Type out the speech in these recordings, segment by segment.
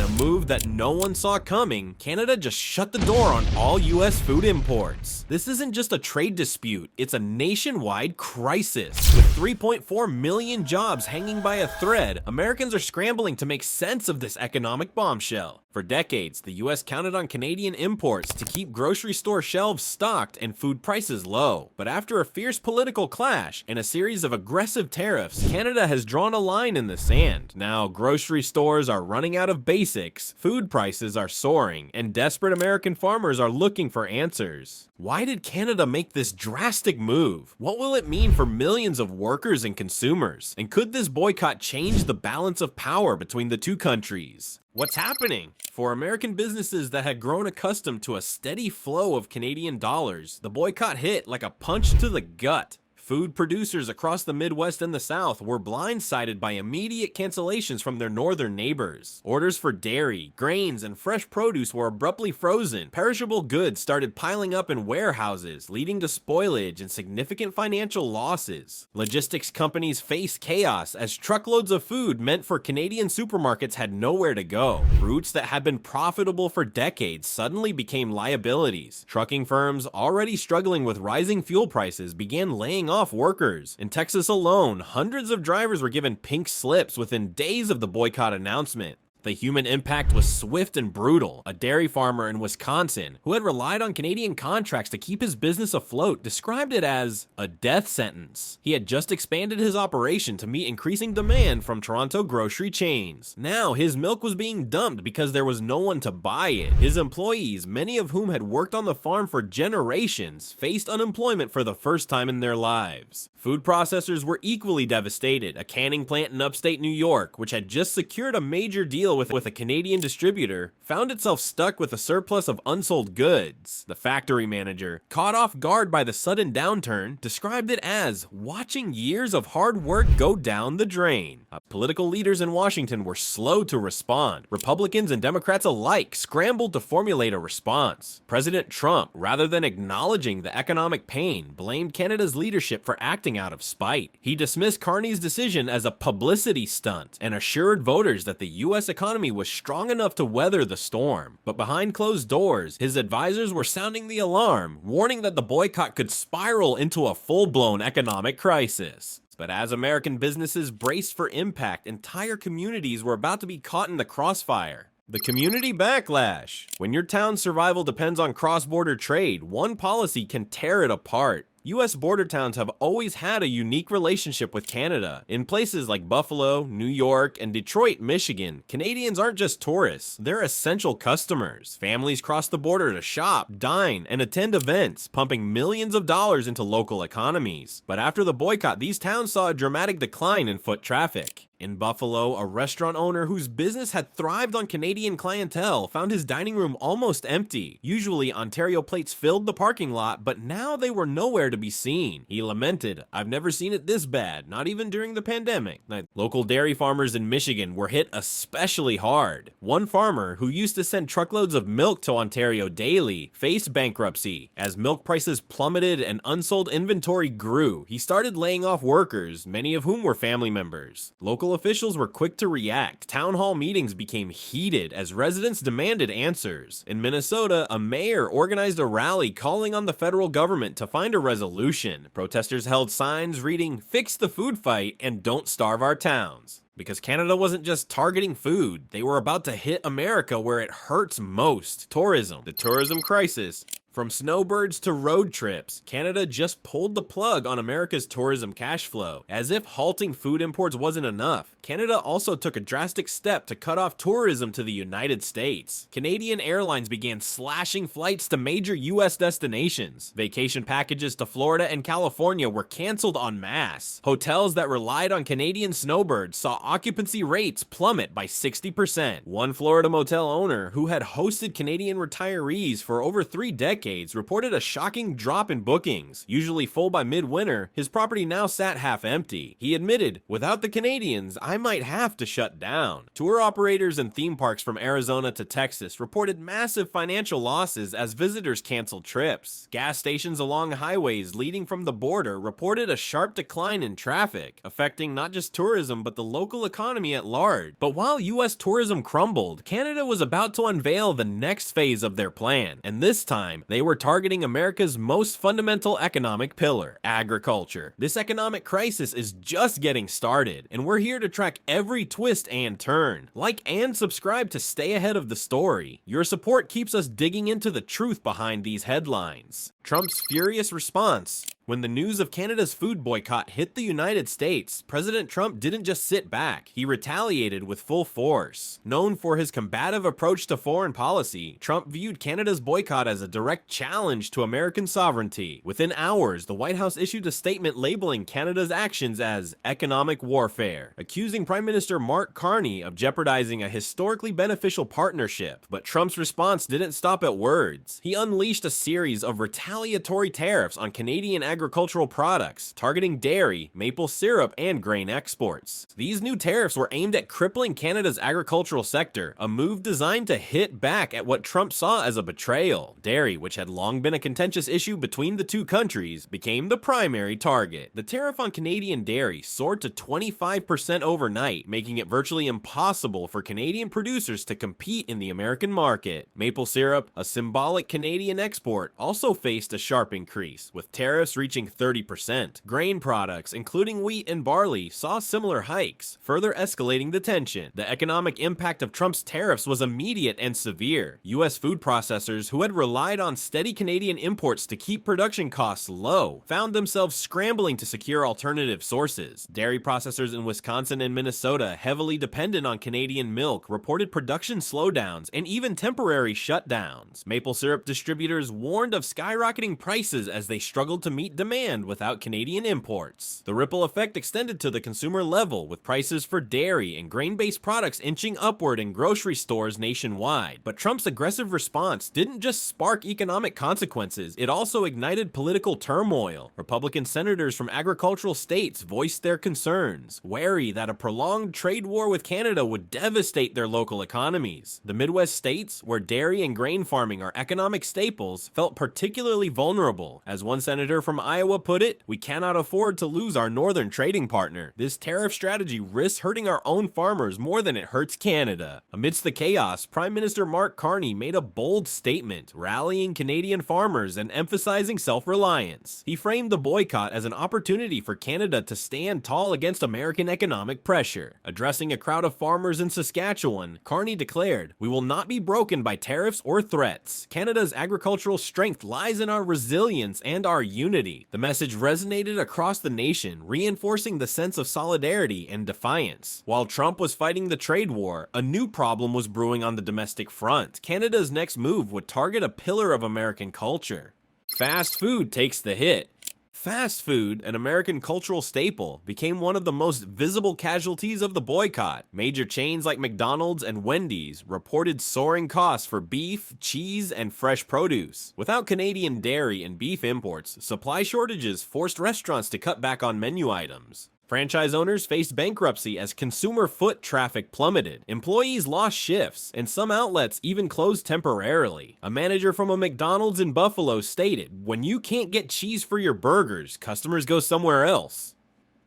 a move that no one saw coming, Canada just shut the door on all US food imports. This isn't just a trade dispute, it's a nationwide crisis. With 3.4 million jobs hanging by a thread, Americans are scrambling to make sense of this economic bombshell. For decades, the US counted on Canadian imports to keep grocery store shelves stocked and food prices low. But after a fierce political clash and a series of aggressive tariffs, Canada has drawn a line in the sand. Now, grocery stores are running out of basics, food prices are soaring, and desperate American farmers are looking for answers. Why did Canada make this drastic move? What will it mean for millions of workers and consumers? And could this boycott change the balance of power between the two countries? What's happening? For American businesses that had grown accustomed to a steady flow of Canadian dollars, the boycott hit like a punch to the gut. Food producers across the Midwest and the South were blindsided by immediate cancellations from their northern neighbors. Orders for dairy, grains, and fresh produce were abruptly frozen. Perishable goods started piling up in warehouses, leading to spoilage and significant financial losses. Logistics companies faced chaos as truckloads of food meant for Canadian supermarkets had nowhere to go. Routes that had been profitable for decades suddenly became liabilities. Trucking firms, already struggling with rising fuel prices, began laying off workers. In Texas alone, hundreds of drivers were given pink slips within days of the boycott announcement. The human impact was swift and brutal. A dairy farmer in Wisconsin, who had relied on Canadian contracts to keep his business afloat, described it as a death sentence. He had just expanded his operation to meet increasing demand from Toronto grocery chains. Now, his milk was being dumped because there was no one to buy it. His employees, many of whom had worked on the farm for generations, faced unemployment for the first time in their lives. Food processors were equally devastated. A canning plant in upstate New York, which had just secured a major deal with a Canadian distributor, found itself stuck with a surplus of unsold goods. The factory manager, caught off guard by the sudden downturn, described it as watching years of hard work go down the drain. Political leaders in Washington were slow to respond. Republicans and Democrats alike scrambled to formulate a response. President Trump, rather than acknowledging the economic pain, blamed Canada's leadership for acting out of spite. He dismissed Carney's decision as a publicity stunt and assured voters that the U.S. economy was strong enough to weather the storm. But behind closed doors, his advisors were sounding the alarm, warning that the boycott could spiral into a full-blown economic crisis. But as American businesses braced for impact, entire communities were about to be caught in the crossfire. The community backlash. When your town's survival depends on cross-border trade, one policy can tear it apart. U.S. border towns have always had a unique relationship with Canada. In places like Buffalo, New York, and Detroit, Michigan, Canadians aren't just tourists, they're essential customers. Families cross the border to shop, dine, and attend events, pumping millions of dollars into local economies. But after the boycott, these towns saw a dramatic decline in foot traffic. In Buffalo, a restaurant owner whose business had thrived on Canadian clientele found his dining room almost empty. Usually, Ontario plates filled the parking lot, but now they were nowhere to be seen. He lamented, "I've never seen it this bad, not even during the pandemic." Local dairy farmers in Michigan were hit especially hard. One farmer, who used to send truckloads of milk to Ontario daily, faced bankruptcy. As milk prices plummeted and unsold inventory grew, he started laying off workers, many of whom were family members. Local officials were quick to react. Town hall meetings became heated as residents demanded answers. In Minnesota, a mayor organized a rally calling on the federal government to find a resolution. Protesters held signs reading, "Fix the food fight and don't starve our towns." Because Canada wasn't just targeting food, they were about to hit America where it hurts most: tourism. The tourism crisis. From snowbirds to road trips, Canada just pulled the plug on America's tourism cash flow. As if halting food imports wasn't enough, Canada also took a drastic step to cut off tourism to the United States. Canadian airlines began slashing flights to major US destinations. Vacation packages to Florida and California were canceled en masse. Hotels that relied on Canadian snowbirds saw occupancy rates plummet by 60%. One Florida motel owner, who had hosted Canadian retirees for over 3 decades, decades, reported a shocking drop in bookings. Usually full by midwinter, his property now sat half empty. He admitted, "Without the Canadians, I might have to shut down." Tour operators and theme parks from Arizona to Texas reported massive financial losses as visitors canceled trips. Gas stations along highways leading from the border reported a sharp decline in traffic, affecting not just tourism but the local economy at large. But while US tourism crumbled, Canada was about to unveil the next phase of their plan, and this time, they were targeting America's most fundamental economic pillar, agriculture. This economic crisis is just getting started, and we're here to track every twist and turn. Like and subscribe to stay ahead of the story. Your support keeps us digging into the truth behind these headlines. Trump's furious response. When the news of Canada's food boycott hit the United States, President Trump didn't just sit back, he retaliated with full force. Known for his combative approach to foreign policy, Trump viewed Canada's boycott as a direct challenge to American sovereignty. Within hours, the White House issued a statement labeling Canada's actions as economic warfare, accusing Prime Minister Mark Carney of jeopardizing a historically beneficial partnership. But Trump's response didn't stop at words. He unleashed a series of retaliatory tariffs on Canadian agricultural products, targeting dairy, maple syrup, and grain exports. These new tariffs were aimed at crippling Canada's agricultural sector, a move designed to hit back at what Trump saw as a betrayal. Dairy, which had long been a contentious issue between the two countries, became the primary target. The tariff on Canadian dairy soared to 25% overnight, making it virtually impossible for Canadian producers to compete in the American market. Maple syrup, a symbolic Canadian export, also faced a sharp increase, with tariffs reaching 30%. Grain products, including wheat and barley, saw similar hikes, further escalating the tension. The economic impact of Trump's tariffs was immediate and severe. US food processors, who had relied on steady Canadian imports to keep production costs low, found themselves scrambling to secure alternative sources. Dairy processors in Wisconsin and Minnesota, heavily dependent on Canadian milk, reported production slowdowns and even temporary shutdowns. Maple syrup distributors warned of skyrocketing prices as they struggled to meet demand without Canadian imports. The ripple effect extended to the consumer level, with prices for dairy and grain-based products inching upward in grocery stores nationwide. But Trump's aggressive response didn't just spark economic consequences, it also ignited political turmoil. Republican senators from agricultural states voiced their concerns, wary that a prolonged trade war with Canada would devastate their local economies. The Midwest states, where dairy and grain farming are economic staples, felt particularly vulnerable. As one senator from Iowa put it, "We cannot afford to lose our northern trading partner. This tariff strategy risks hurting our own farmers more than it hurts Canada." Amidst the chaos, Prime Minister Mark Carney made a bold statement, rallying Canadian farmers and emphasizing self-reliance. He framed the boycott as an opportunity for Canada to stand tall against American economic pressure. Addressing a crowd of farmers in Saskatchewan, Carney declared, "We will not be broken by tariffs or threats. Canada's agricultural strength lies in our resilience and our unity." The message resonated across the nation, reinforcing the sense of solidarity and defiance. While Trump was fighting the trade war, a new problem was brewing on the domestic front. Canada's next move would target a pillar of American culture. Fast food takes the hit. Fast food, an American cultural staple, became one of the most visible casualties of the boycott. Major chains like McDonald's and Wendy's reported soaring costs for beef, cheese, and fresh produce. Without Canadian dairy and beef imports, supply shortages forced restaurants to cut back on menu items. Franchise owners faced bankruptcy as consumer foot traffic plummeted. Employees lost shifts, and some outlets even closed temporarily. A manager from a McDonald's in Buffalo stated, "When you can't get cheese for your burgers, customers go somewhere else."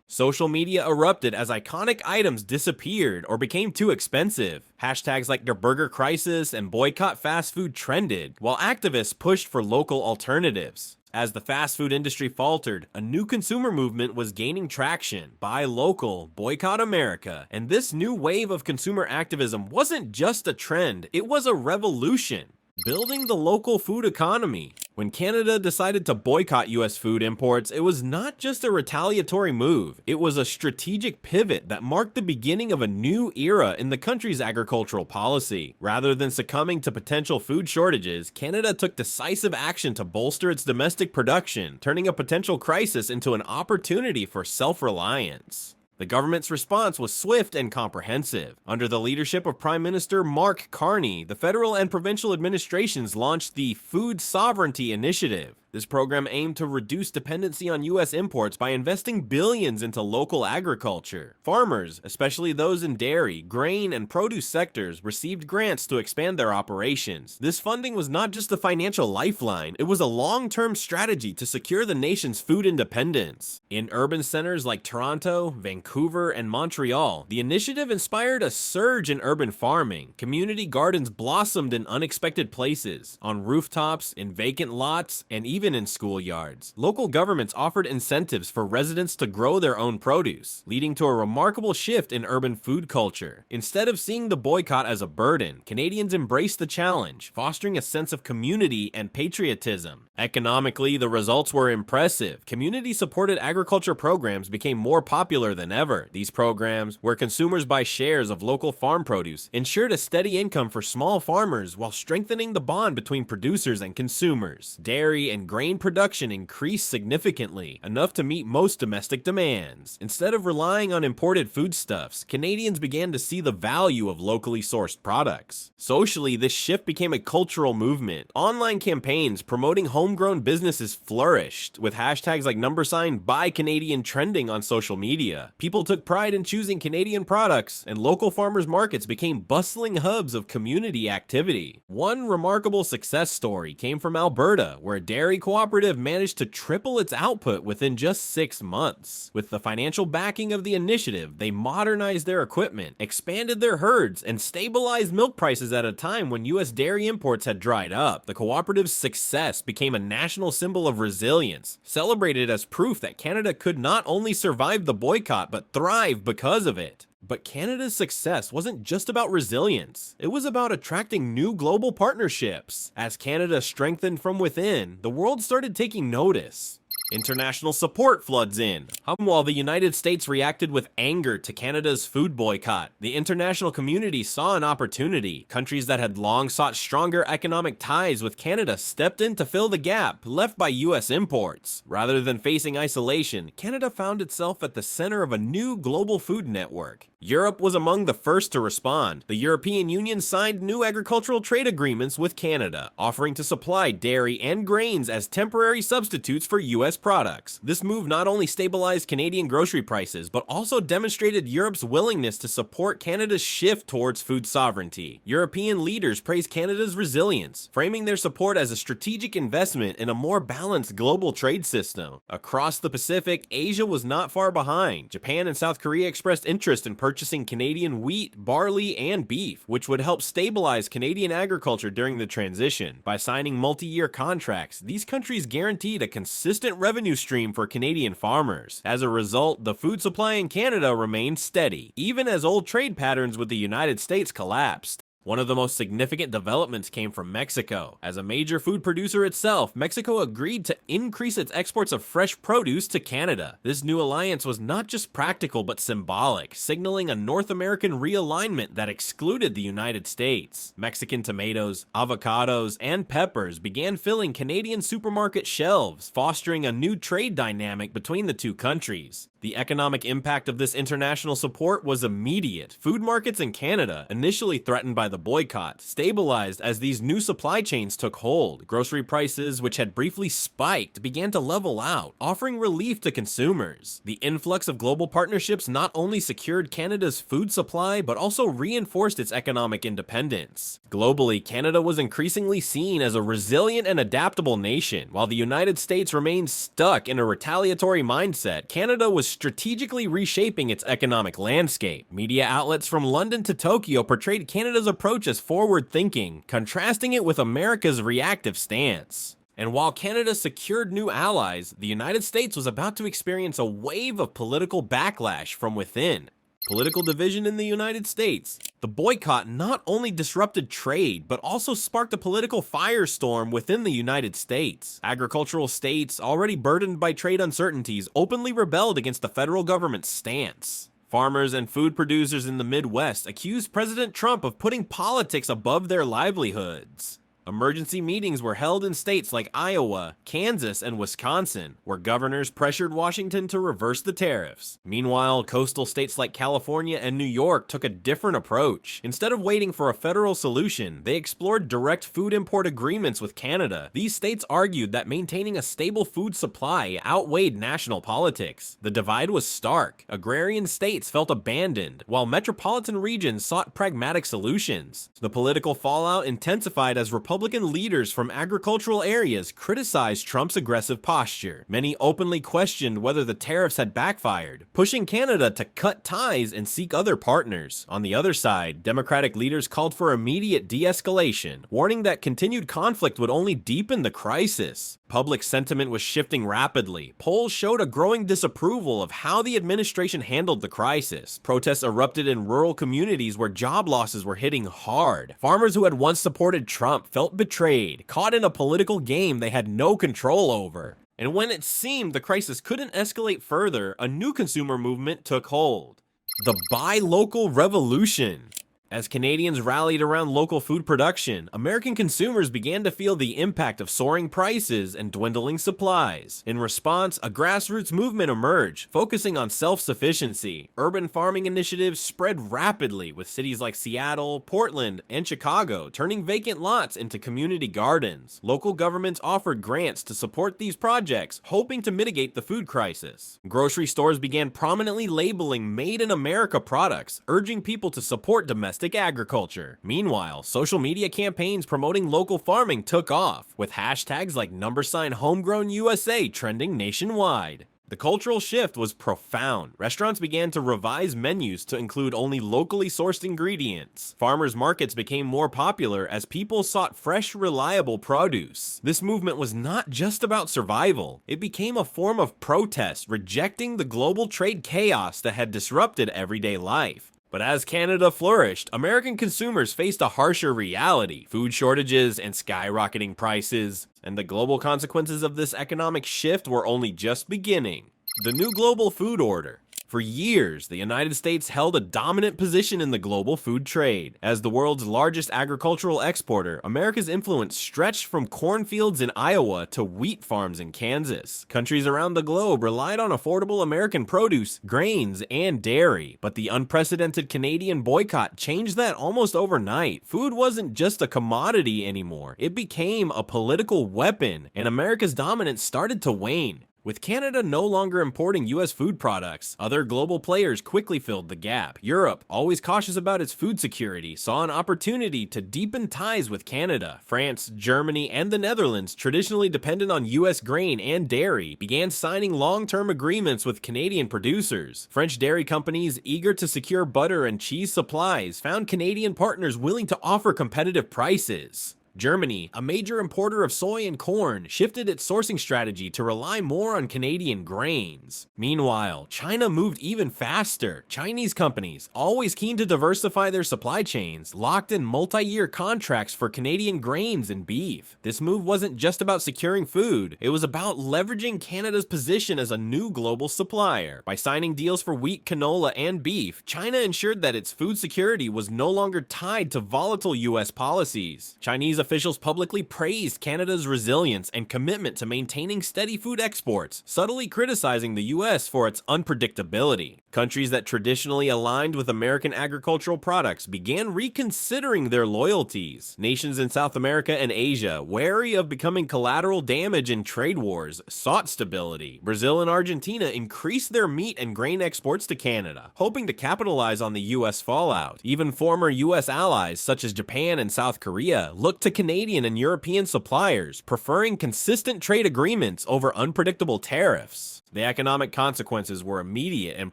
Social media erupted as iconic items disappeared or became too expensive. Hashtags like the burger crisis and boycott fast food trended, while activists pushed for local alternatives. As the fast food industry faltered, a new consumer movement was gaining traction. Buy local, boycott America. And this new wave of consumer activism wasn't just a trend, it was a revolution. Building the local food economy. When Canada decided to boycott US food imports, it was not just a retaliatory move, it was a strategic pivot that marked the beginning of a new era in the country's agricultural policy. Rather than succumbing to potential food shortages, Canada took decisive action to bolster its domestic production, turning a potential crisis into an opportunity for self-reliance. The government's response was swift and comprehensive. Under the leadership of Prime Minister Mark Carney, the federal and provincial administrations launched the Food Sovereignty Initiative. This program aimed to reduce dependency on U.S. imports by investing billions into local agriculture. Farmers, especially those in dairy, grain, and produce sectors, received grants to expand their operations. This funding was not just a financial lifeline, it was a long-term strategy to secure the nation's food independence. In urban centers like Toronto, Vancouver, and Montreal, the initiative inspired a surge in urban farming. Community gardens blossomed in unexpected places, on rooftops, in vacant lots, and even in schoolyards. Local governments offered incentives for residents to grow their own produce, leading to a remarkable shift in urban food culture. Instead of seeing the boycott as a burden, Canadians embraced the challenge, fostering a sense of community and patriotism. Economically, the results were impressive. Community-supported agriculture programs became more popular than ever. These programs, where consumers buy shares of local farm produce, ensured a steady income for small farmers while strengthening the bond between producers and consumers. Dairy and grain production increased significantly, enough to meet most domestic demands. Instead of relying on imported foodstuffs, Canadians began to see the value of locally sourced products. Socially, this shift became a cultural movement. Online campaigns promoting homegrown businesses flourished, with hashtags like #BuyCanadian trending on social media. People took pride in choosing Canadian products, and local farmers markets became bustling hubs of community activity. One remarkable success story came from Alberta, where a dairy cooperative managed to triple its output within just 6 months. With the financial backing of the initiative, they modernized their equipment, expanded their herds, and stabilized milk prices at a time when U.S. dairy imports had dried up. The cooperative's success became a national symbol of resilience, celebrated as proof that Canada could not only survive the boycott but thrive because of it. But Canada's success wasn't just about resilience, it was about attracting new global partnerships. As Canada strengthened from within, the world started taking notice. International support floods in. While the United States reacted with anger to Canada's food boycott, the international community saw an opportunity. Countries that had long sought stronger economic ties with Canada stepped in to fill the gap left by U.S. imports. Rather than facing isolation, Canada found itself at the center of a new global food network. Europe was among the first to respond. The European Union signed new agricultural trade agreements with Canada, offering to supply dairy and grains as temporary substitutes for U.S. products. This move not only stabilized Canadian grocery prices, but also demonstrated Europe's willingness to support Canada's shift towards food sovereignty. European leaders praised Canada's resilience, framing their support as a strategic investment in a more balanced global trade system. Across the Pacific, Asia was not far behind. Japan and South Korea expressed interest in purchasing Canadian wheat, barley, and beef, which would help stabilize Canadian agriculture during the transition. By signing multi-year contracts, these countries guaranteed a consistent revenue stream for Canadian farmers. As a result, the food supply in Canada remained steady, even as old trade patterns with the United States collapsed. One of the most significant developments came from Mexico. As a major food producer itself, Mexico agreed to increase its exports of fresh produce to Canada. This new alliance was not just practical but symbolic, signaling a North American realignment that excluded the United States. Mexican tomatoes, avocados, and peppers began filling Canadian supermarket shelves, fostering a new trade dynamic between the two countries. The economic impact of this international support was immediate. Food markets in Canada, initially threatened by the boycott, stabilized as these new supply chains took hold. Grocery prices, which had briefly spiked, began to level out, offering relief to consumers. The influx of global partnerships not only secured Canada's food supply, but also reinforced its economic independence. Globally, Canada was increasingly seen as a resilient and adaptable nation. While the United States remained stuck in a retaliatory mindset, Canada was strategically reshaping its economic landscape. Media outlets from London to Tokyo portrayed Canada's approach as forward-thinking, contrasting it with America's reactive stance. And while Canada secured new allies, the United States was about to experience a wave of political backlash from within. Political division in the United States. The boycott not only disrupted trade, but also sparked a political firestorm within the United States. Agricultural states, already burdened by trade uncertainties, openly rebelled against the federal government's stance. Farmers and food producers in the Midwest accused President Trump of putting politics above their livelihoods. Emergency meetings were held in states like Iowa, Kansas, and Wisconsin, where governors pressured Washington to reverse the tariffs. Meanwhile, coastal states like California and New York took a different approach. Instead of waiting for a federal solution, they explored direct food import agreements with Canada. These states argued that maintaining a stable food supply outweighed national politics. The divide was stark. Agrarian states felt abandoned, while metropolitan regions sought pragmatic solutions. The political fallout intensified as Republican leaders from agricultural areas criticized Trump's aggressive posture. Many openly questioned whether the tariffs had backfired, pushing Canada to cut ties and seek other partners. On the other side, Democratic leaders called for immediate de-escalation, warning that continued conflict would only deepen the crisis. Public sentiment was shifting rapidly. Polls showed a growing disapproval of how the administration handled the crisis. Protests erupted in rural communities where job losses were hitting hard. Farmers who had once supported Trump felt betrayed, caught in a political game they had no control over. And when it seemed the crisis couldn't escalate further, a new consumer movement took hold. The Buy Local Revolution. As Canadians rallied around local food production, American consumers began to feel the impact of soaring prices and dwindling supplies. In response, a grassroots movement emerged, focusing on self-sufficiency. Urban farming initiatives spread rapidly, with cities like Seattle, Portland, and Chicago turning vacant lots into community gardens. Local governments offered grants to support these projects, hoping to mitigate the food crisis. Grocery stores began prominently labeling Made in America products, urging people to support domestic agriculture. Meanwhile, social media campaigns promoting local farming took off, with hashtags like #HomegrownUSA trending nationwide. The cultural shift was profound. Restaurants began to revise menus to include only locally sourced ingredients. Farmers markets became more popular as people sought fresh, reliable produce. This movement was not just about survival. It became a form of protest, rejecting the global trade chaos that had disrupted everyday life. But as Canada flourished, American consumers faced a harsher reality: food shortages and skyrocketing prices. And the global consequences of this economic shift were only just beginning. The new global food order. For years, the United States held a dominant position in the global food trade. As the world's largest agricultural exporter, America's influence stretched from cornfields in Iowa to wheat farms in Kansas. Countries around the globe relied on affordable American produce, grains, and dairy. But the unprecedented Canadian boycott changed that almost overnight. Food wasn't just a commodity anymore. It became a political weapon, and America's dominance started to wane. With Canada no longer importing US food products, other global players quickly filled the gap. Europe, always cautious about its food security, saw an opportunity to deepen ties with Canada. France, Germany, and the Netherlands, traditionally dependent on US grain and dairy, began signing long-term agreements with Canadian producers. French dairy companies, eager to secure butter and cheese supplies, found Canadian partners willing to offer competitive prices. Germany, a major importer of soy and corn, shifted its sourcing strategy to rely more on Canadian grains. Meanwhile, China moved even faster. Chinese companies, always keen to diversify their supply chains, locked in multi-year contracts for Canadian grains and beef. This move wasn't just about securing food, it was about leveraging Canada's position as a new global supplier. By signing deals for wheat, canola, and beef, China ensured that its food security was no longer tied to volatile US policies. Chinese officials publicly praised Canada's resilience and commitment to maintaining steady food exports, subtly criticizing the US for its unpredictability. Countries that traditionally aligned with American agricultural products began reconsidering their loyalties. Nations in South America and Asia, wary of becoming collateral damage in trade wars, sought stability. Brazil and Argentina increased their meat and grain exports to Canada, hoping to capitalize on the US fallout. Even former US allies, such as Japan and South Korea, looked to Canadian and European suppliers, preferring consistent trade agreements over unpredictable tariffs. The economic consequences were immediate and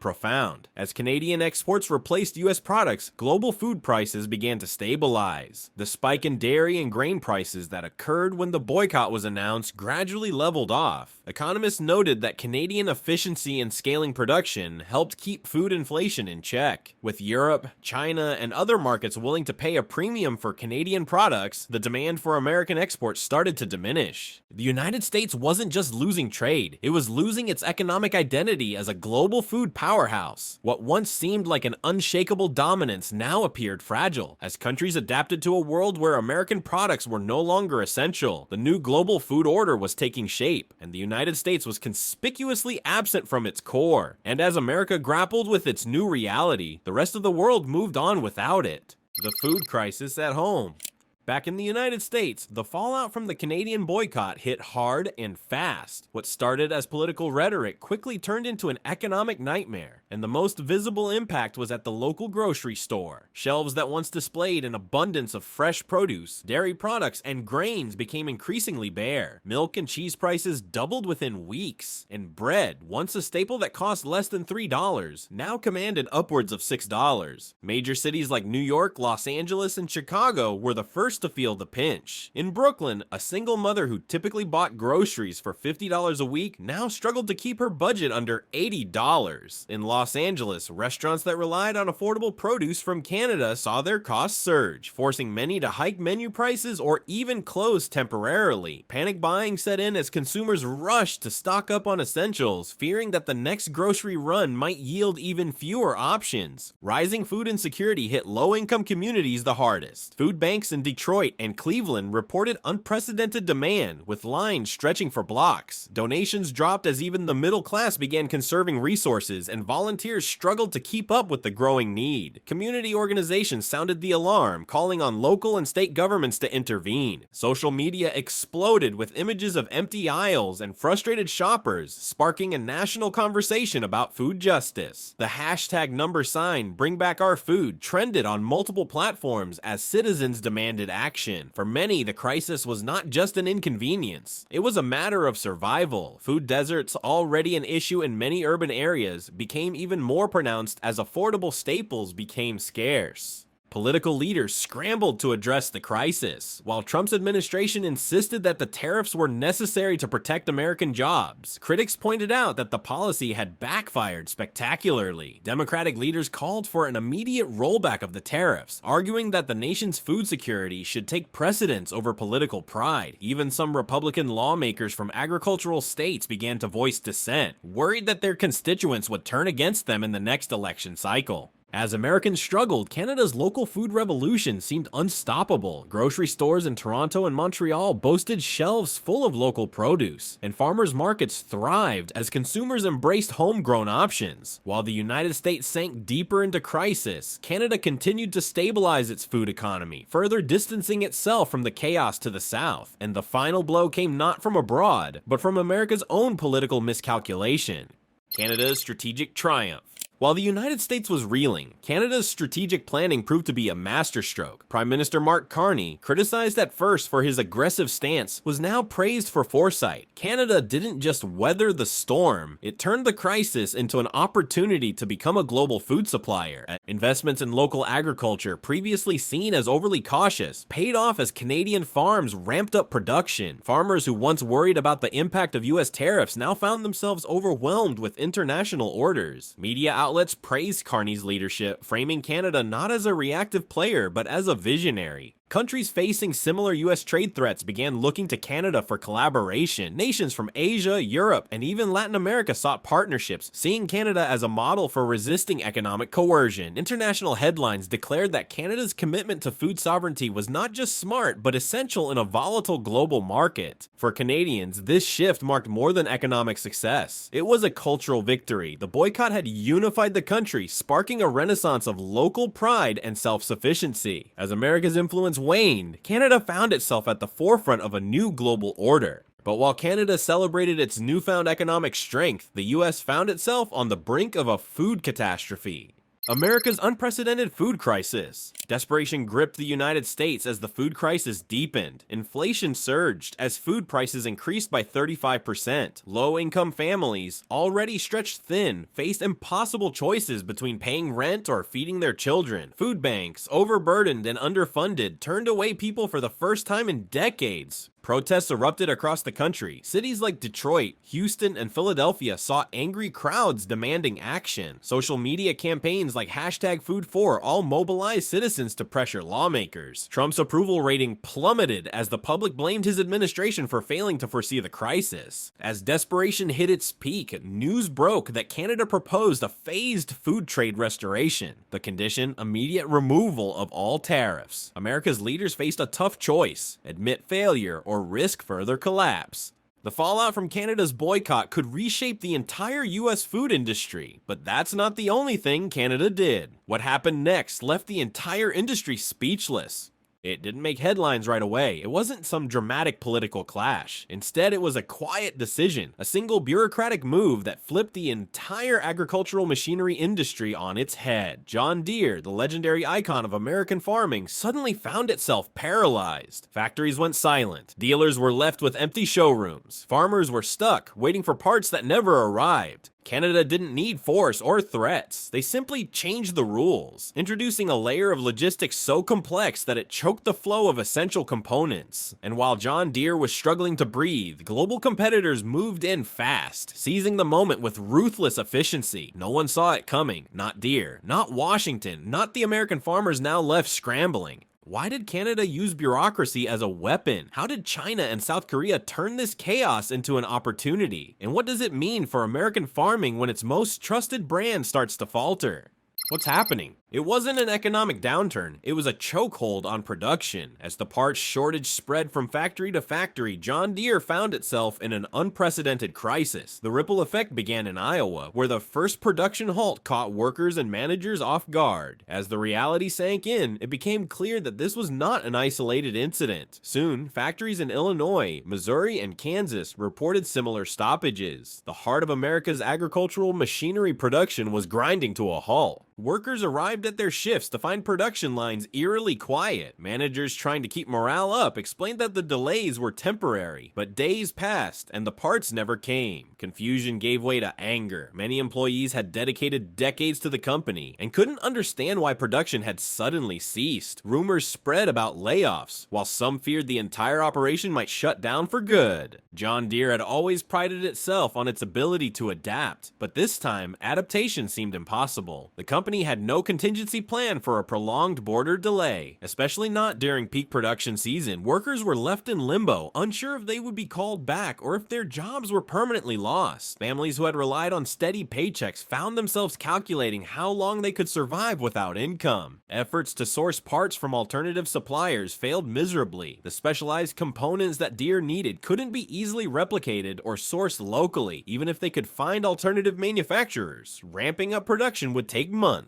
profound. As Canadian exports replaced US products, global food prices began to stabilize. The spike in dairy and grain prices that occurred when the boycott was announced gradually leveled off. Economists noted that Canadian efficiency in scaling production helped keep food inflation in check. With Europe, China, and other markets willing to pay a premium for Canadian products, the demand for American exports started to diminish. The United States wasn't just losing trade, it was losing its economic identity as a global food powerhouse. What once seemed like an unshakable dominance now appeared fragile, as countries adapted to a world where American products were no longer essential. The new global food order was taking shape, and the United States was conspicuously absent from its core. And as America grappled with its new reality, the rest of the world moved on without it. The food crisis at home. Back in the United States, the fallout from the Canadian boycott hit hard and fast. What started as political rhetoric quickly turned into an economic nightmare, and the most visible impact was at the local grocery store. Shelves that once displayed an abundance of fresh produce, dairy products, and grains became increasingly bare. Milk and cheese prices doubled within weeks, and bread, once a staple that cost less than $3, now commanded upwards of $6. Major cities like New York, Los Angeles, and Chicago were the first to feel the pinch. In Brooklyn, a single mother who typically bought groceries for $50 a week now struggled to keep her budget under $80. In Los Angeles, restaurants that relied on affordable produce from Canada saw their costs surge, forcing many to hike menu prices or even close temporarily. Panic buying set in as consumers rushed to stock up on essentials, fearing that the next grocery run might yield even fewer options. Rising food insecurity hit low-income communities the hardest. Food banks in Detroit and Cleveland reported unprecedented demand, with lines stretching for blocks. Donations dropped as even the middle class began conserving resources, and volunteers struggled to keep up with the growing need. Community organizations sounded the alarm, calling on local and state governments to intervene. Social media exploded with images of empty aisles and frustrated shoppers, sparking a national conversation about food justice. The hashtag #BringBackOurFood trended on multiple platforms as citizens demanded action. For many, the crisis was not just an inconvenience. It was a matter of survival. Food deserts, already an issue in many urban areas, became even more pronounced as affordable staples became scarce. Political leaders scrambled to address the crisis. While Trump's administration insisted that the tariffs were necessary to protect American jobs, critics pointed out that the policy had backfired spectacularly. Democratic leaders called for an immediate rollback of the tariffs, arguing that the nation's food security should take precedence over political pride. Even some Republican lawmakers from agricultural states began to voice dissent, worried that their constituents would turn against them in the next election cycle. As Americans struggled, Canada's local food revolution seemed unstoppable. Grocery stores in Toronto and Montreal boasted shelves full of local produce, and farmers' markets thrived as consumers embraced homegrown options. While the United States sank deeper into crisis, Canada continued to stabilize its food economy, further distancing itself from the chaos to the south. And the final blow came not from abroad, but from America's own political miscalculation. Canada's strategic triumph. While the United States was reeling, Canada's strategic planning proved to be a masterstroke. Prime Minister Mark Carney, criticized at first for his aggressive stance, was now praised for foresight. Canada didn't just weather the storm, it turned the crisis into an opportunity to become a global food supplier. Investments in local agriculture, previously seen as overly cautious, paid off as Canadian farms ramped up production. Farmers who once worried about the impact of US tariffs now found themselves overwhelmed with international orders. Media outlets praised Carney's leadership, framing Canada not as a reactive player, but as a visionary. Countries facing similar US trade threats began looking to Canada for collaboration. Nations from Asia, Europe, and even Latin America sought partnerships, seeing Canada as a model for resisting economic coercion. International headlines declared that Canada's commitment to food sovereignty was not just smart, but essential in a volatile global market. For Canadians, this shift marked more than economic success. It was a cultural victory. The boycott had unified the country, sparking a renaissance of local pride and self-sufficiency. As America's influence waned, Canada found itself at the forefront of a new global order. But while Canada celebrated its newfound economic strength, the US found itself on the brink of a food catastrophe. America's unprecedented food crisis. Desperation gripped the United States as the food crisis deepened. Inflation surged as food prices increased by 35%. Low-income families, already stretched thin, faced impossible choices between paying rent or feeding their children. Food banks, overburdened and underfunded, turned away people for the first time in decades. Protests erupted across the country. Cities like Detroit, Houston, and Philadelphia saw angry crowds demanding action. Social media campaigns like #Food4 all mobilized citizens to pressure lawmakers. Trump's approval rating plummeted as the public blamed his administration for failing to foresee the crisis. As desperation hit its peak, news broke that Canada proposed a phased food trade restoration. The condition, immediate removal of all tariffs. America's leaders faced a tough choice: admit failure or risk further collapse. The fallout from Canada's boycott could reshape the entire US food industry, but that's not the only thing Canada did. What happened next left the entire industry speechless. It didn't make headlines right away. It wasn't some dramatic political clash. Instead, it was a quiet decision, a single bureaucratic move that flipped the entire agricultural machinery industry on its head. John Deere, the legendary icon of American farming, suddenly found itself paralyzed. Factories went silent. Dealers were left with empty showrooms. Farmers were stuck, waiting for parts that never arrived. Canada didn't need force or threats. They simply changed the rules, introducing a layer of logistics so complex that it choked the flow of essential components. And while John Deere was struggling to breathe, global competitors moved in fast, seizing the moment with ruthless efficiency. No one saw it coming. Not Deere, not Washington, not the American farmers now left scrambling. Why did Canada use bureaucracy as a weapon? How did China and South Korea turn this chaos into an opportunity? And what does it mean for American farming when its most trusted brand starts to falter? What's happening? It wasn't an economic downturn, it was a chokehold on production. As the parts shortage spread from factory to factory, John Deere found itself in an unprecedented crisis. The ripple effect began in Iowa, where the first production halt caught workers and managers off guard. As the reality sank in, it became clear that this was not an isolated incident. Soon, factories in Illinois, Missouri, and Kansas reported similar stoppages. The heart of America's agricultural machinery production was grinding to a halt. Workers arrived at their shifts to find production lines eerily quiet. Managers trying to keep morale up explained that the delays were temporary, but days passed and the parts never came. Confusion gave way to anger. Many employees had dedicated decades to the company and couldn't understand why production had suddenly ceased. Rumors spread about layoffs, while some feared the entire operation might shut down for good. John Deere had always prided itself on its ability to adapt, but this time, adaptation seemed impossible. The company had no contingency plan for a prolonged border delay, especially not during peak production season. Workers were left in limbo, unsure if they would be called back or if their jobs were permanently lost. Families who had relied on steady paychecks found themselves calculating how long they could survive without income. Efforts to source parts from alternative suppliers failed miserably. The specialized components that Deere needed couldn't be easily replicated or sourced locally, even if they could find alternative manufacturers. Ramping up production would take months.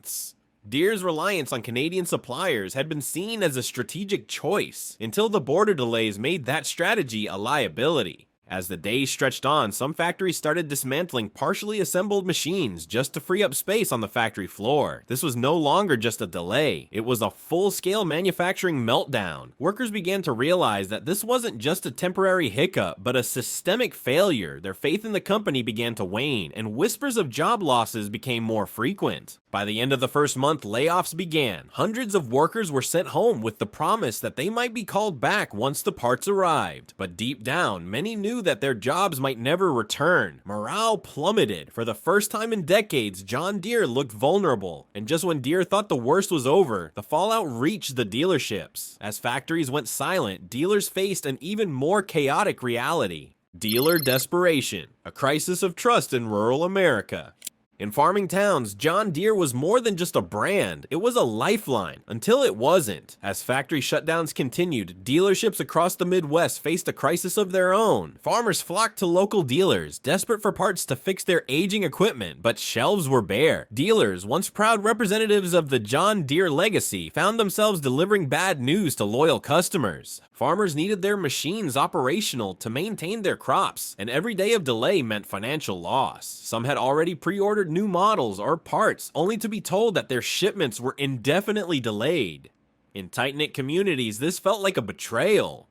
Deere's reliance on Canadian suppliers had been seen as a strategic choice, until the border delays made that strategy a liability. As the days stretched on, some factories started dismantling partially assembled machines just to free up space on the factory floor. This was no longer just a delay, it was a full-scale manufacturing meltdown. Workers began to realize that this wasn't just a temporary hiccup, but a systemic failure. Their faith in the company began to wane, and whispers of job losses became more frequent. By the end of the first month, layoffs began. Hundreds of workers were sent home with the promise that they might be called back once the parts arrived. But deep down, many knew that their jobs might never return. Morale plummeted. For the first time in decades, John Deere looked vulnerable. And just when Deere thought the worst was over, the fallout reached the dealerships. As factories went silent, dealers faced an even more chaotic reality. Dealer desperation, a crisis of trust in rural America. In farming towns, John Deere was more than just a brand, it was a lifeline, until it wasn't. As factory shutdowns continued, dealerships across the Midwest faced a crisis of their own. Farmers flocked to local dealers, desperate for parts to fix their aging equipment, but shelves were bare. Dealers, once proud representatives of the John Deere legacy, found themselves delivering bad news to loyal customers. Farmers needed their machines operational to maintain their crops, and every day of delay meant financial loss. Some had already pre-ordered new models or parts, only to be told that their shipments were indefinitely delayed. In tight-knit communities, this felt like a betrayal.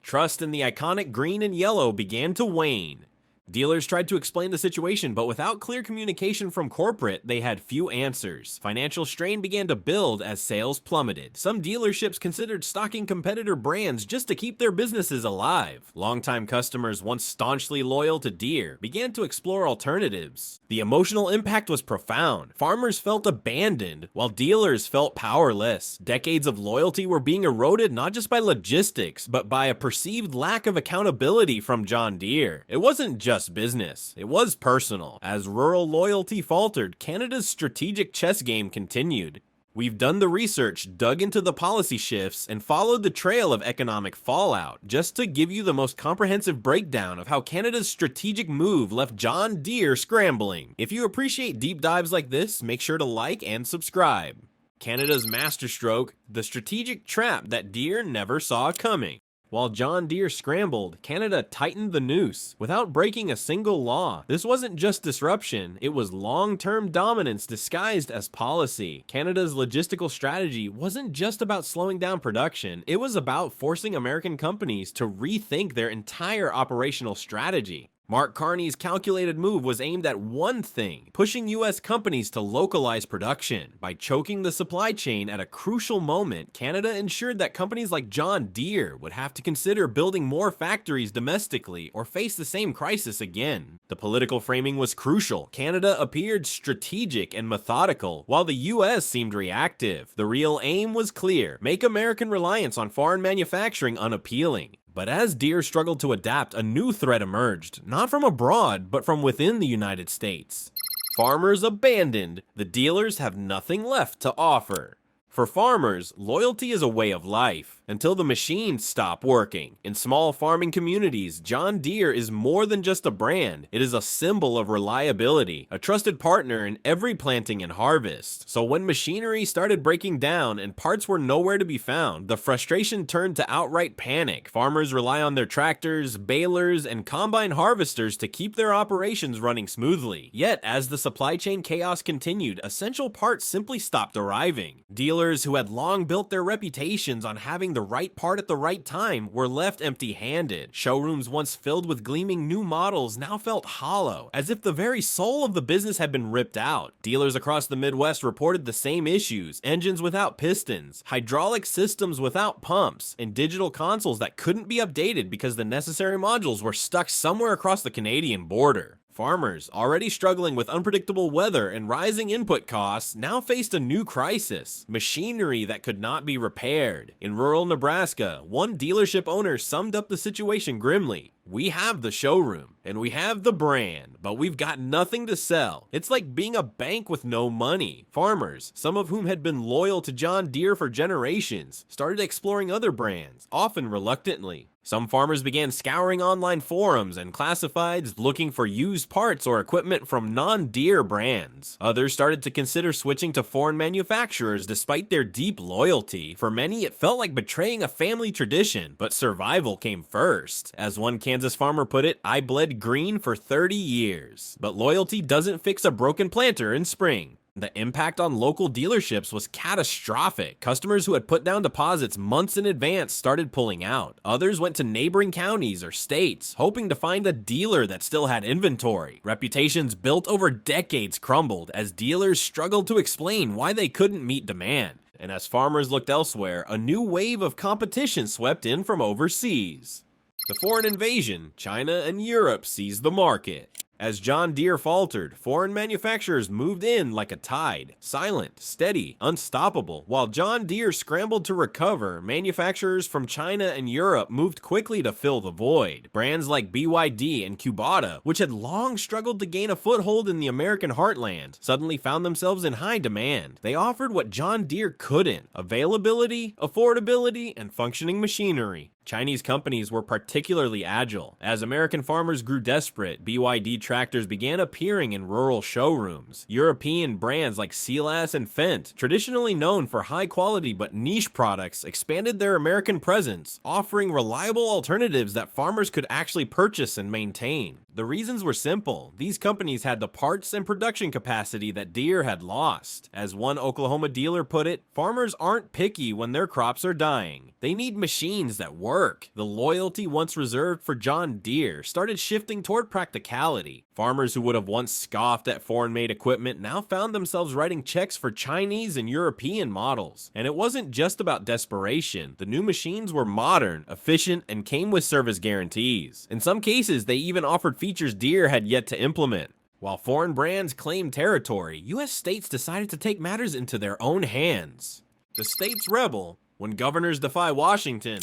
Trust in the iconic green and yellow began to wane. Dealers tried to explain the situation, but without clear communication from corporate, they had few answers. Financial strain began to build as sales plummeted. Some dealerships considered stocking competitor brands just to keep their businesses alive. Longtime customers, once staunchly loyal to Deere, began to explore alternatives. The emotional impact was profound. Farmers felt abandoned, while dealers felt powerless. Decades of loyalty were being eroded not just by logistics, but by a perceived lack of accountability from John Deere. It wasn't just business, it was personal. As rural loyalty faltered, Canada's strategic chess game continued. We've done the research, dug into the policy shifts, and followed the trail of economic fallout, just to give you the most comprehensive breakdown of how Canada's strategic move left John Deere scrambling. If you appreciate deep dives like this, make sure to like and subscribe. Canada's masterstroke, the strategic trap that Deere never saw coming. While John Deere scrambled, Canada tightened the noose without breaking a single law. This wasn't just disruption, it was long-term dominance disguised as policy. Canada's logistical strategy wasn't just about slowing down production, it was about forcing American companies to rethink their entire operational strategy. Mark Carney's calculated move was aimed at one thing, pushing US companies to localize production. By choking the supply chain at a crucial moment, Canada ensured that companies like John Deere would have to consider building more factories domestically or face the same crisis again. The political framing was crucial. Canada appeared strategic and methodical, while the US seemed reactive. The real aim was clear: make American reliance on foreign manufacturing unappealing. But as Deere struggled to adapt, a new threat emerged, not from abroad, but from within the United States. Farmers abandoned, the dealers have nothing left to offer. For farmers, loyalty is a way of life, until the machines stop working. In small farming communities, John Deere is more than just a brand. It is a symbol of reliability, a trusted partner in every planting and harvest. So when machinery started breaking down and parts were nowhere to be found, the frustration turned to outright panic. Farmers rely on their tractors, balers, and combine harvesters to keep their operations running smoothly. Yet, as the supply chain chaos continued, essential parts simply stopped arriving. Dealers who had long built their reputations on having the right part at the right time were left empty-handed. Showrooms once filled with gleaming new models now felt hollow, as if the very soul of the business had been ripped out. Dealers across the Midwest reported the same issues: engines without pistons, hydraulic systems without pumps, and digital consoles that couldn't be updated because the necessary modules were stuck somewhere across the Canadian border. Farmers, already struggling with unpredictable weather and rising input costs, now faced a new crisis: machinery that could not be repaired. In rural Nebraska, one dealership owner summed up the situation grimly: "We have the showroom, and we have the brand, but we've got nothing to sell. It's like being a bank with no money." Farmers, some of whom had been loyal to John Deere for generations, started exploring other brands, often reluctantly. Some farmers began scouring online forums and classifieds looking for used parts or equipment from non-Deere brands. Others started to consider switching to foreign manufacturers despite their deep loyalty. For many, it felt like betraying a family tradition, but survival came first. As one Kansas farmer put it, "I bled green for 30 years. But loyalty doesn't fix a broken planter in spring. The impact on local dealerships was catastrophic. Customers who had put down deposits months in advance started pulling out. Others went to neighboring counties or states, hoping to find a dealer that still had inventory. Reputations built over decades crumbled as dealers struggled to explain why they couldn't meet demand. And as farmers looked elsewhere, a new wave of competition swept in from overseas. The foreign invasion, China and Europe seized the market. As John Deere faltered, foreign manufacturers moved in like a tide, silent, steady, unstoppable. While John Deere scrambled to recover, manufacturers from China and Europe moved quickly to fill the void. Brands like BYD and Kubota, which had long struggled to gain a foothold in the American heartland, suddenly found themselves in high demand. They offered what John Deere couldn't: availability, affordability, and functioning machinery. Chinese companies were particularly agile. As American farmers grew desperate, BYD tractors began appearing in rural showrooms. European brands like Sealass and Fendt, traditionally known for high quality but niche products, expanded their American presence, offering reliable alternatives that farmers could actually purchase and maintain. The reasons were simple. These companies had the parts and production capacity that Deere had lost. As one Oklahoma dealer put it, farmers aren't picky when their crops are dying. They need machines that work. work. The loyalty once reserved for John Deere started shifting toward practicality. Farmers who would have once scoffed at foreign-made equipment now found themselves writing checks for Chinese and European models. And it wasn't just about desperation. The new machines were modern, efficient, and came with service guarantees. In some cases, they even offered features Deere had yet to implement. While foreign brands claimed territory, US states decided to take matters into their own hands. The states rebel when governors defy Washington.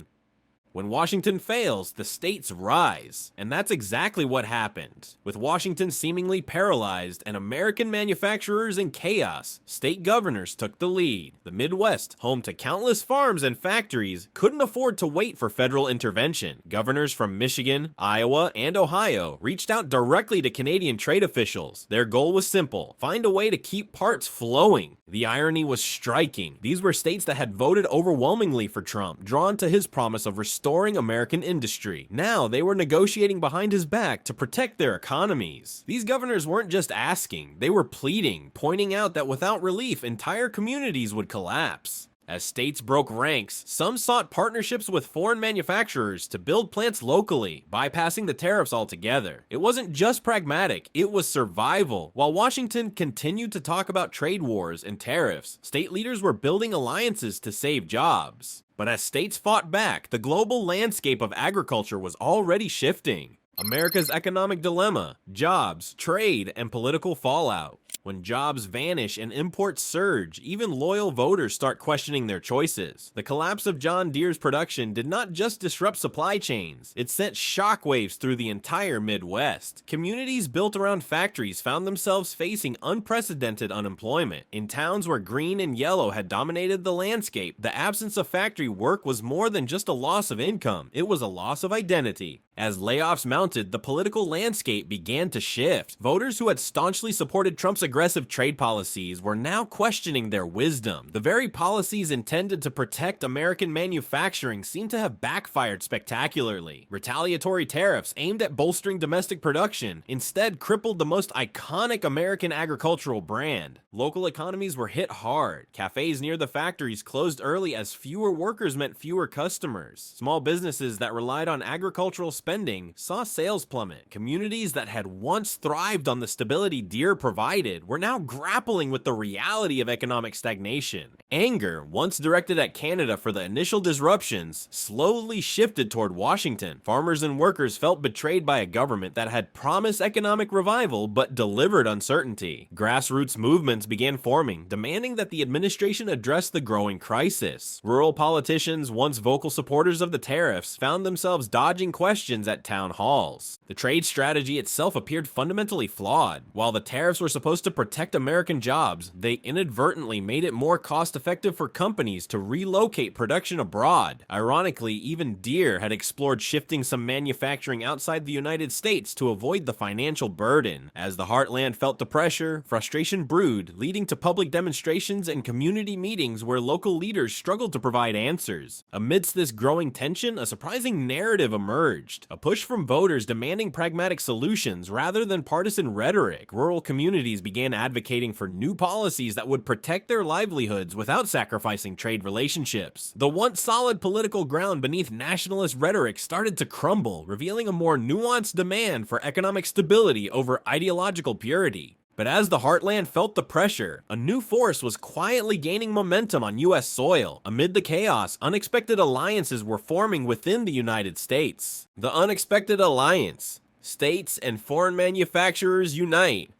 When Washington fails, the states rise. And that's exactly what happened. With Washington seemingly paralyzed and American manufacturers in chaos, state governors took the lead. The Midwest, home to countless farms and factories, couldn't afford to wait for federal intervention. Governors from Michigan, Iowa, and Ohio reached out directly to Canadian trade officials. Their goal was simple: find a way to keep parts flowing. The irony was striking. These were states that had voted overwhelmingly for Trump, drawn to his promise of restoring American industry. Now they were negotiating behind his back to protect their economies. These governors weren't just asking, they were pleading, pointing out that without relief, entire communities would collapse. As states broke ranks, some sought partnerships with foreign manufacturers to build plants locally, bypassing the tariffs altogether. It wasn't just pragmatic, it was survival. While Washington continued to talk about trade wars and tariffs, state leaders were building alliances to save jobs. But as states fought back, the global landscape of agriculture was already shifting. America's economic dilemma, jobs, trade, and political fallout. When jobs vanish and imports surge, even loyal voters start questioning their choices. The collapse of John Deere's production did not just disrupt supply chains, it sent shockwaves through the entire Midwest. Communities built around factories found themselves facing unprecedented unemployment. In towns where green and yellow had dominated the landscape, the absence of factory work was more than just a loss of income, it was a loss of identity. As layoffs mounted, the political landscape began to shift. Voters who had staunchly supported Trump's aggressive trade policies were now questioning their wisdom. The very policies intended to protect American manufacturing seemed to have backfired spectacularly. Retaliatory tariffs aimed at bolstering domestic production instead crippled the most iconic American agricultural brand. Local economies were hit hard. Cafes near the factories closed early as fewer workers meant fewer customers. Small businesses that relied on agricultural spending saw sales plummet. Communities that had once thrived on the stability Deere provided were now grappling with the reality of economic stagnation. Anger, once directed at Canada for the initial disruptions, slowly shifted toward Washington. Farmers and workers felt betrayed by a government that had promised economic revival but delivered uncertainty. Grassroots movements began forming, demanding that the administration address the growing crisis. Rural politicians, once vocal supporters of the tariffs, found themselves dodging questions at town halls. The trade strategy itself appeared fundamentally flawed. While the tariffs were supposed to protect American jobs, they inadvertently made it more cost-effective for companies to relocate production abroad. Ironically, even Deere had explored shifting some manufacturing outside the United States to avoid the financial burden. As the heartland felt the pressure, frustration brewed, leading to public demonstrations and community meetings where local leaders struggled to provide answers. Amidst this growing tension, a surprising narrative emerged. A push from voters demanding pragmatic solutions rather than partisan rhetoric. Rural communities began advocating for new policies that would protect their livelihoods without sacrificing trade relationships. The once solid political ground beneath nationalist rhetoric started to crumble, revealing a more nuanced demand for economic stability over ideological purity. But as the heartland felt the pressure, a new force was quietly gaining momentum on US soil. Amid the chaos, unexpected alliances were forming within the United States. The unexpected alliance. States and foreign manufacturers unite.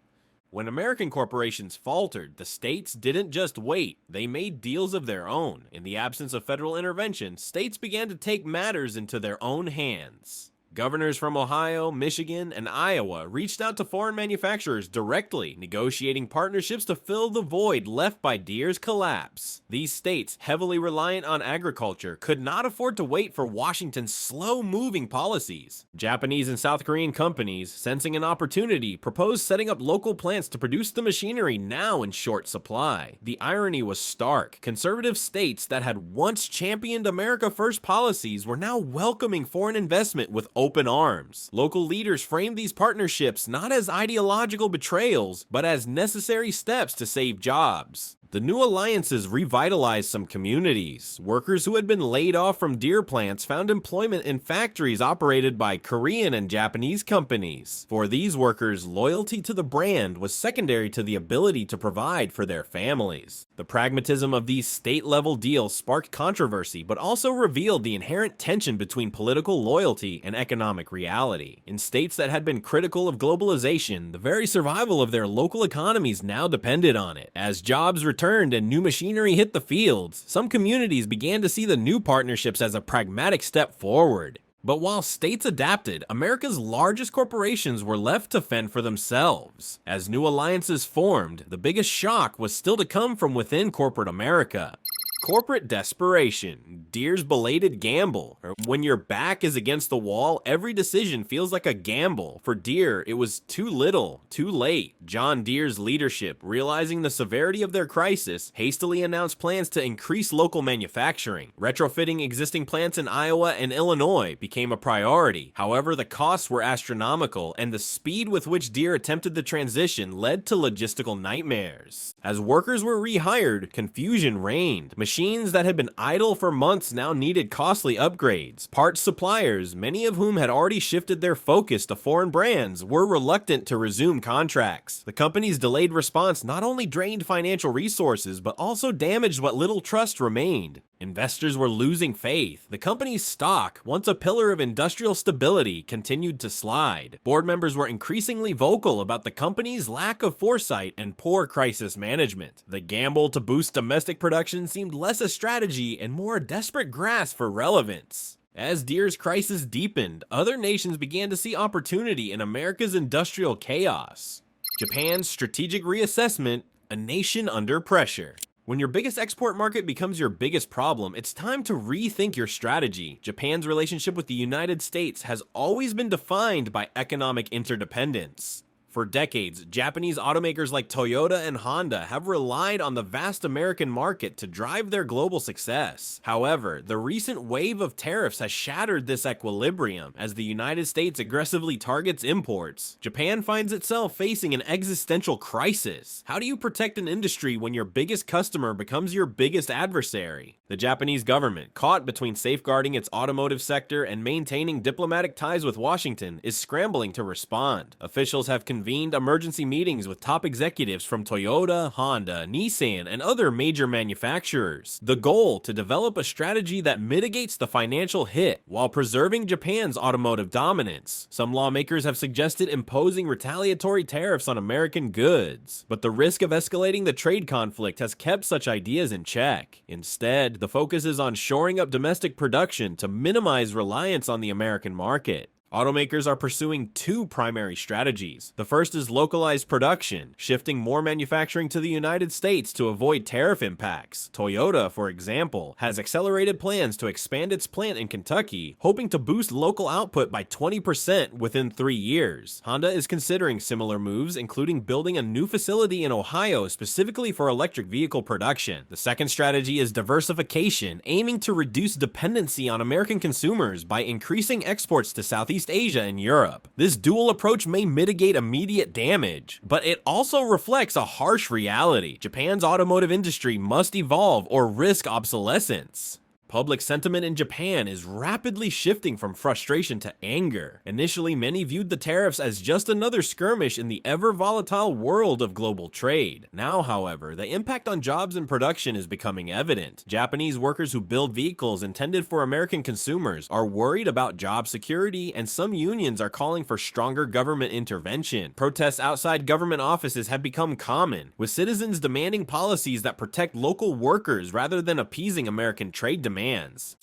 When American corporations faltered, the states didn't just wait, they made deals of their own. In the absence of federal intervention, states began to take matters into their own hands. Governors from Ohio, Michigan, and Iowa reached out to foreign manufacturers directly, negotiating partnerships to fill the void left by Deere's collapse. These states, heavily reliant on agriculture, could not afford to wait for Washington's slow-moving policies. Japanese and South Korean companies, sensing an opportunity, proposed setting up local plants to produce the machinery now in short supply. The irony was stark. Conservative states that had once championed America First policies were now welcoming foreign investment with open arms. Local leaders framed these partnerships not as ideological betrayals, but as necessary steps to save jobs. The new alliances revitalized some communities. Workers who had been laid off from Deere plants found employment in factories operated by Korean and Japanese companies. For these workers, loyalty to the brand was secondary to the ability to provide for their families. The pragmatism of these state-level deals sparked controversy, but also revealed the inherent tension between political loyalty and economic reality. In states that had been critical of globalization, the very survival of their local economies now depended on it. As jobs returned and new machinery hit the fields, some communities began to see the new partnerships as a pragmatic step forward. But while states adapted, America's largest corporations were left to fend for themselves. As new alliances formed, the biggest shock was still to come from within corporate America. Corporate desperation, Deere's belated gamble. When your back is against the wall, every decision feels like a gamble. For Deere, it was too little, too late. John Deere's leadership, realizing the severity of their crisis, hastily announced plans to increase local manufacturing. Retrofitting existing plants in Iowa and Illinois became a priority. However, the costs were astronomical, and the speed with which Deere attempted the transition led to logistical nightmares. As workers were rehired, confusion reigned. Machines that had been idle for months now needed costly upgrades. Parts suppliers, many of whom had already shifted their focus to foreign brands, were reluctant to resume contracts. The company's delayed response not only drained financial resources, but also damaged what little trust remained. Investors were losing faith. The company's stock, once a pillar of industrial stability, continued to slide. Board members were increasingly vocal about the company's lack of foresight and poor crisis management. The gamble to boost domestic production seemed less a strategy and more a desperate grasp for relevance. As Deere's crisis deepened, other nations began to see opportunity in America's industrial chaos. Japan's strategic reassessment, a nation under pressure. When your biggest export market becomes your biggest problem, it's time to rethink your strategy. Japan's relationship with the United States has always been defined by economic interdependence. For decades, Japanese automakers like Toyota and Honda have relied on the vast American market to drive their global success. However, the recent wave of tariffs has shattered this equilibrium. As the United States aggressively targets imports, Japan finds itself facing an existential crisis. How do you protect an industry when your biggest customer becomes your biggest adversary? The Japanese government, caught between safeguarding its automotive sector and maintaining diplomatic ties with Washington, is scrambling to respond. Officials have convened emergency meetings with top executives from Toyota, Honda, Nissan, and other major manufacturers. The goal: to develop a strategy that mitigates the financial hit while preserving Japan's automotive dominance. Some lawmakers have suggested imposing retaliatory tariffs on American goods, but the risk of escalating the trade conflict has kept such ideas in check. Instead, the focus is on shoring up domestic production to minimize reliance on the American market. Automakers are pursuing two primary strategies. The first is localized production, shifting more manufacturing to the United States to avoid tariff impacts. Toyota, for example, has accelerated plans to expand its plant in Kentucky, hoping to boost local output by 20% within 3 years. Honda is considering similar moves, including building a new facility in Ohio specifically for electric vehicle production. The second strategy is diversification, aiming to reduce dependency on American consumers by increasing exports to Southeast Asia and Europe. This dual approach may mitigate immediate damage, but it also reflects a harsh reality. Japan's automotive industry must evolve or risk obsolescence. Public sentiment in Japan is rapidly shifting from frustration to anger. Initially, many viewed the tariffs as just another skirmish in the ever-volatile world of global trade. Now, however, the impact on jobs and production is becoming evident. Japanese workers who build vehicles intended for American consumers are worried about job security, and some unions are calling for stronger government intervention. Protests outside government offices have become common, with citizens demanding policies that protect local workers rather than appeasing American trade demands.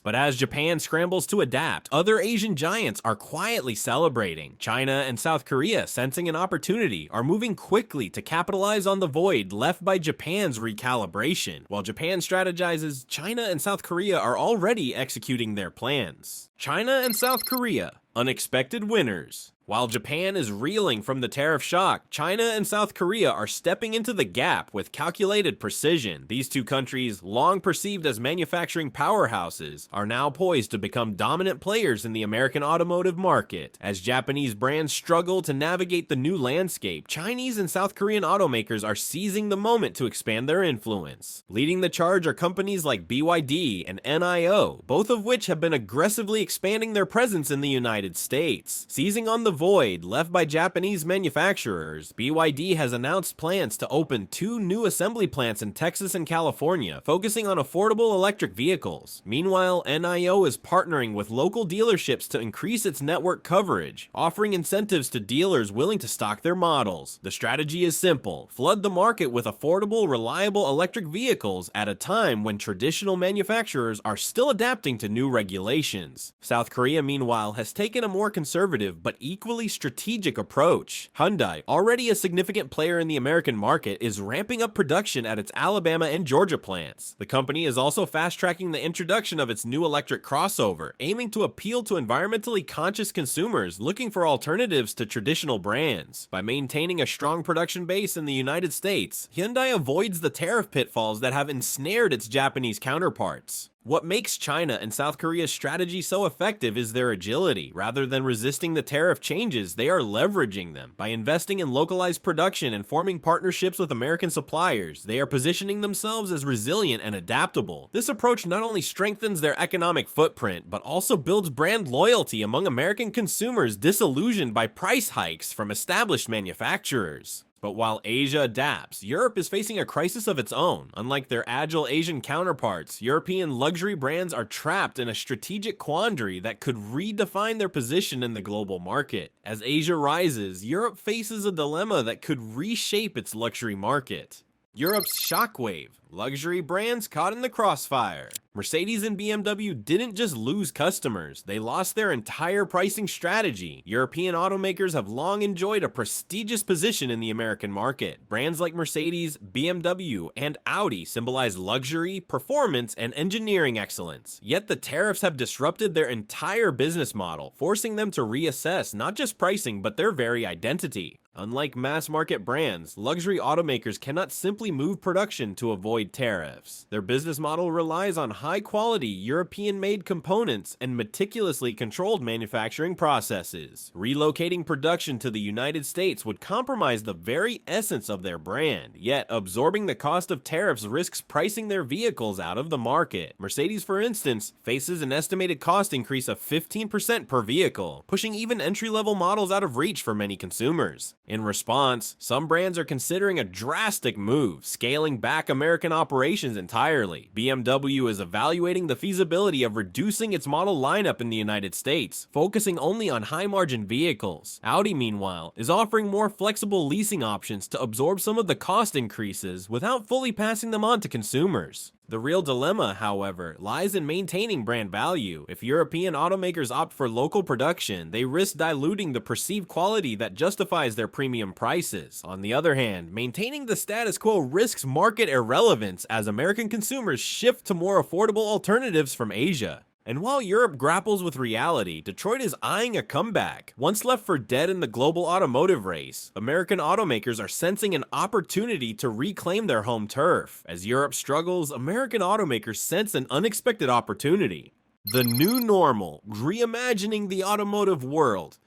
But as Japan scrambles to adapt, other Asian giants are quietly celebrating. China and South Korea, sensing an opportunity, are moving quickly to capitalize on the void left by Japan's recalibration. While Japan strategizes, China and South Korea are already executing their plans. China and South Korea, unexpected winners. While Japan is reeling from the tariff shock, China and South Korea are stepping into the gap with calculated precision. These two countries, long perceived as manufacturing powerhouses, are now poised to become dominant players in the American automotive market. As Japanese brands struggle to navigate the new landscape, Chinese and South Korean automakers are seizing the moment to expand their influence. Leading the charge are companies like BYD and NIO, both of which have been aggressively expanding their presence in the United States. Seizing on the void left by Japanese manufacturers, BYD has announced plans to open 2 new assembly plants in Texas and California, focusing on affordable electric vehicles. Meanwhile, NIO is partnering with local dealerships to increase its network coverage, offering incentives to dealers willing to stock their models. The strategy is simple: flood the market with affordable, reliable electric vehicles at a time when traditional manufacturers are still adapting to new regulations. South Korea, meanwhile, has taken a more conservative but equally strategic approach. Hyundai, already a significant player in the American market, is ramping up production at its Alabama and Georgia plants. The company is also fast-tracking the introduction of its new electric crossover, aiming to appeal to environmentally conscious consumers looking for alternatives to traditional brands. By maintaining a strong production base in the United States, Hyundai avoids the tariff pitfalls that have ensnared its Japanese counterparts. What makes China and South Korea's strategy so effective is their agility. Rather than resisting the tariff changes, they are leveraging them. By investing in localized production and forming partnerships with American suppliers, they are positioning themselves as resilient and adaptable. This approach not only strengthens their economic footprint, but also builds brand loyalty among American consumers disillusioned by price hikes from established manufacturers. But while Asia adapts, Europe is facing a crisis of its own. Unlike their agile Asian counterparts, European luxury brands are trapped in a strategic quandary that could redefine their position in the global market. As Asia rises, Europe faces a dilemma that could reshape its luxury market. Europe's shockwave, luxury brands caught in the crossfire. Mercedes and BMW didn't just lose customers, they lost their entire pricing strategy. European automakers have long enjoyed a prestigious position in the American market. Brands like Mercedes, BMW, and Audi symbolize luxury, performance, and engineering excellence. Yet the tariffs have disrupted their entire business model, forcing them to reassess not just pricing but their very identity. Unlike mass-market brands, luxury automakers cannot simply move production to avoid tariffs. Their business model relies on high-quality, European-made components and meticulously controlled manufacturing processes. Relocating production to the United States would compromise the very essence of their brand, yet absorbing the cost of tariffs risks pricing their vehicles out of the market. Mercedes, for instance, faces an estimated cost increase of 15% per vehicle, pushing even entry-level models out of reach for many consumers. In response, some brands are considering a drastic move, scaling back American operations entirely. BMW is evaluating the feasibility of reducing its model lineup in the United States, focusing only on high-margin vehicles. Audi, meanwhile, is offering more flexible leasing options to absorb some of the cost increases without fully passing them on to consumers. The real dilemma, however, lies in maintaining brand value. If European automakers opt for local production, they risk diluting the perceived quality that justifies their premium prices. On the other hand, maintaining the status quo risks market irrelevance as American consumers shift to more affordable alternatives from Asia. And while Europe grapples with reality, Detroit is eyeing a comeback. Once left for dead in the global automotive race, American automakers are sensing an opportunity to reclaim their home turf. As Europe struggles, American automakers sense an unexpected opportunity. The new normal, reimagining the automotive world.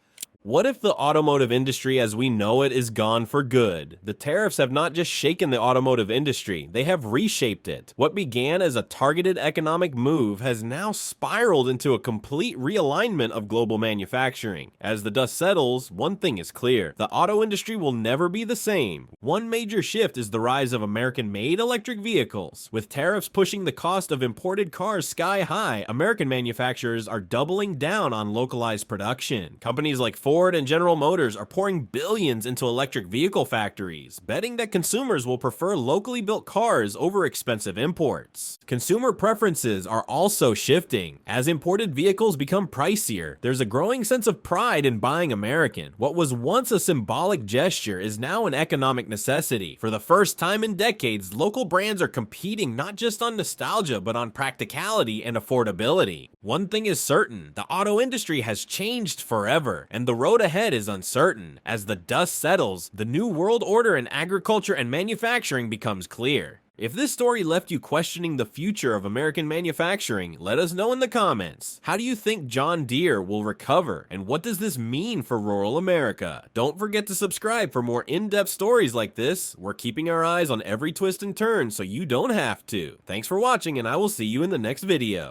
What if the automotive industry as we know it is gone for good? The tariffs have not just shaken the automotive industry, they have reshaped it. What began as a targeted economic move has now spiraled into a complete realignment of global manufacturing. As the dust settles, one thing is clear: the auto industry will never be the same. One major shift is the rise of American-made electric vehicles. With tariffs pushing the cost of imported cars sky high, American manufacturers are doubling down on localized production. Companies like Ford and General Motors are pouring billions into electric vehicle factories, betting that consumers will prefer locally built cars over expensive imports. Consumer preferences are also shifting. As imported vehicles become pricier, there's a growing sense of pride in buying American. What was once a symbolic gesture is now an economic necessity. For the first time in decades, local brands are competing not just on nostalgia, but on practicality and affordability. One thing is certain, the auto industry has changed forever, and the road ahead is uncertain. As the dust settles, the new world order in agriculture and manufacturing becomes clear. If this story left you questioning the future of American manufacturing, let us know in the comments. How do you think John Deere will recover, and what does this mean for rural America? Don't forget to subscribe for more in-depth stories like this. We're keeping our eyes on every twist and turn so you don't have to. Thanks for watching, and I will see you in the next video.